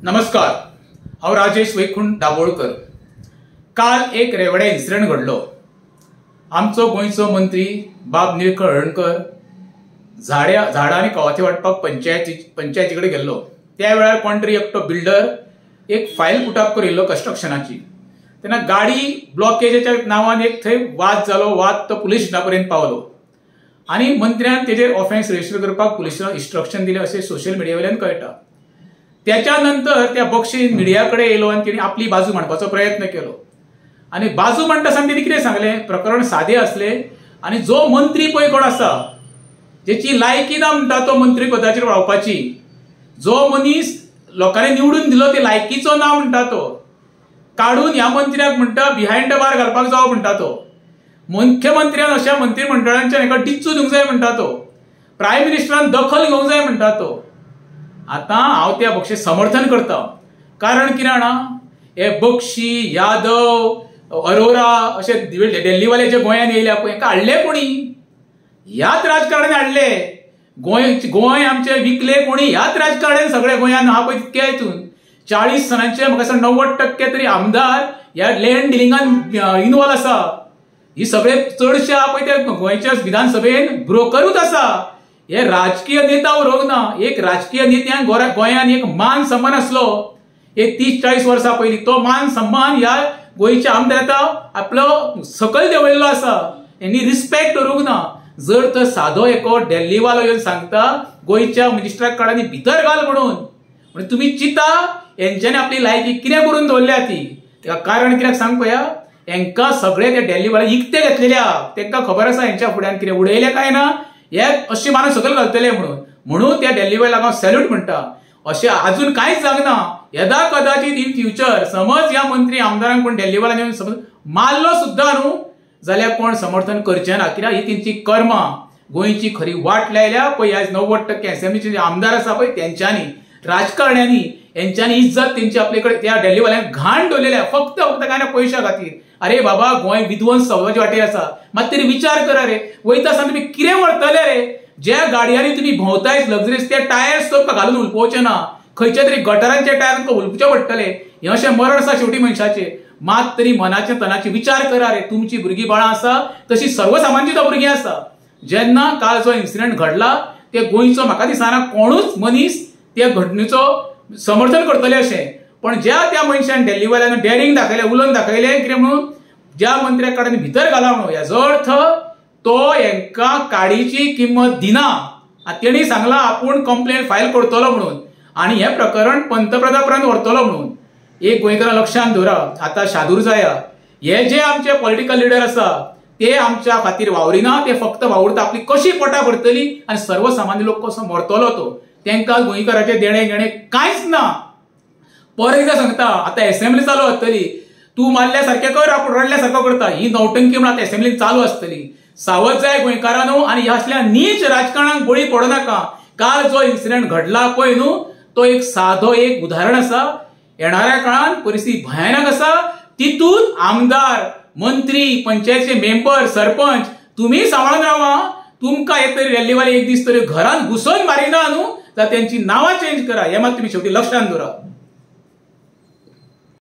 नमस्कार, हांव राजेश वैकुंठ दाबोळकर। काल एक रेवड्या इन्सिडंट घडलो। आमचो गोंयचो मंत्री बाब निळकंठ हळर्णकर झाडां आनी कवाथी वाटपाक पंचायती कडेन गेल्लो। त्या वेळार कोण तरी एकटो बिल्डर एक फायल पुटअप करिल्लो कन्स्ट्रक्शनाची। तेन्ना गाडी ब्लॉकेजाच्या नांवान एक थंय वाद जालो। वाद तो पुलीस स्टेशना पर्यंत पावलो आनी मंत्र्यान तेजेर ऑफेन्स रजिस्टर करपाक पुलिसांक इन्स्ट्रक्शन दिलें अशें सोशल मिडिया वयल्यान कळटा। त्याच्या नंतर त्या बक्षीन मिडिया कडेन येयलो आनी तिणे आपली बाजू मांडपाचो प्रयत्न केलो। आनी बाजू मांडटा आसतना तिणे कितें सांगलें, प्रकरण सादें असलें आनी जो मंत्री पळय कोण आसा, जेची लायकी ना म्हणटा तो मंत्री पदाचेर रावपाची, जो मनीस लोकांनी निवडून दिलो ते लायकीचो ना म्हणटा तो, काडून ह्या मंत्र्याक म्हणटा बिहायंड द बार घालपाक जावो म्हणटा तो, मुख्यमंत्र्यान अशा मंत्रिमंडळांच्या हेका टिच्चू दिवंक जाय म्हणटा तो, प्रायम मिनिस्टरान दखल घेवंक जाय म्हणटा तो। आता हांव त्या बक्षीक समर्थन करता। कारण कितें जाणा, हे बक्षी, यादव, अरोरा अशे दिल्लीवाले जे गोंयांत येयल्या पळय, हेका हाडले कोणी? ह्याच राजकारण्यान हाडले। गोंय आमचे विकले कोणी? ह्याच राजकारण्यान सगळे गोंयांत आहा पळय तितके हितून 40 सणांचे म्हाका दिसता 90% तरी आमदार ह्या लँड डिलिंगान इन्वॉल्व आसा। ही सगळे चडशे आहा पळय ते गोंयच्या विधानसभेन ब्रोकरूच आसा। हे राजकीय नेता उरोंक ना। एक राजकीय नेत्यान गोंयांत एक मान सन्मान आसलो एक 30-40 वर्सां पयलीं, तो मान सन्मान ह्या गोंयच्या आमदारान आपलो सकयल देंवयल्लो आसा। हेनी रिस्पेक्ट करूंक ना। जर तर सादो एको दिल्लीवालो येवन सांगता गोंयच्या मिनिस्टराक काडांनी भितर घाल म्हणून तुमी चिता हेंच्यांनी आपली लायकी कितें करून दवरल्या ती? तेका कारण कित्याक सांग पळया, हेंकां सगळे ते दिल्लीवाले इकते घेतलेले आहा। तेंकां खबर आसा हेंच्या फुड्यान कितें उडयलें काय ना, हे अशें मानून सकयल घालतले म्हणून त्या दिल्लीवाल्याक हांव सॅल्यूट म्हणटा। अशें आजून कांयच जावना। येदा कदाचित इन फ्युचर समज ह्या मंत्री आमदारांक कोण दिल्लीवाल्यान येवन समज मारलो सुद्दां न्हू जाल्यार कोण समर्थन करचें ना। कित्याक ही तेंची कर्मां, गोंयची खरी वाट लायल्या पळय। ह्या 90% असेंब्लीचे जे आमदार आसा पळय तेंच्यांनी, राजकारण्यांनी, हेंच्यांनी इज्जत तेंची आपले कडेन त्या दिल्लीवाल्यांक घाण दवरलेल्या फक्त काय ना पैशा खातीर। अरे बाबा, गोंय विध्वंस जावपाचे वाटेर आसा, मात तरी विचार करा रे। वयता आसतना तुमी कितें व्हरतले रे? ज्या गाडयांनी तुमी भोंवताय लग्जरीस ते टायर्स तुमकां घालून उलपोवचे ना, खंयच्या तरी गटारांचे टायर तुमकां उलपचे पडटले। हे अशें मरण आसा शेवटी मनशाचें। मात तरी मनाचे तनाचे विचार करा रे। तुमची भुरगीं बाळां आसा तशी सर्वसामान्य भुरगीं आसा। जेन्ना काल जो इन्सिडेंट घडला ते गोंयचो म्हाका दिसना कोणूच मनीस त्या घटनेचो समर्थन करतले अशें, पण ज्या त्या मनशान दिल्लीवाल्यान डेरिंग दाखयलें, उलोवन दाखयलें कितें म्हणून ज्या मंत्र्याक काडून भितर घाला म्हणून, हेजो अर्थ तो हेंकां काडीची किंमत दिना। तेणी सांगला आपूण कंप्लेंट फायल करतलो म्हणून आनी हें प्रकरण पंतप्रधान पर्यंत व्हरतलो म्हणून। एक गोंयकारां लक्षांत दवरा, आतां शादूर जाया। हे जे आमचे पॉलिटिकल लिडर आसा ते आमच्या खातीर वावरिना, ते फक्त वावुरता आपली कशी पोटां भरतली आनी सर्वसामान्य लोक कसो मरतलो तो। तेंकां गोंयकाराचे देणे घेणे कांयच ना। परत एकदां सांगता, आतां असेंब्ली चालू आसतली, तूं मारल्या सारकें कर, आपूण रडल्या सारको करता, ही नौटंकी म्हणून आतां असेंब्लीन चालू आसतली। सावध जाय गोंयकारांनो आनी ह्या असल्या नीच राजकारणाक बळी पडो नाका। काल जो इन्सिडेंट घडला पळय न्हू, तो एक सादो एक उदाहरण आसा। येणाऱ्या काळात परिस्थिती भयानक आसा। तितून आमदार, मंत्री, पंचायतीचे मेंबर, सरपंच तुम्ही सांबाळून रावा। तुमकां एक तरी दिल्लीवाले एक दीस तरी घरांत घुसोवन मारिना न्हू जाल्यार तेंची नांवां चेंज करा। हे मात तुमी शेवटी लक्षांत दवरा।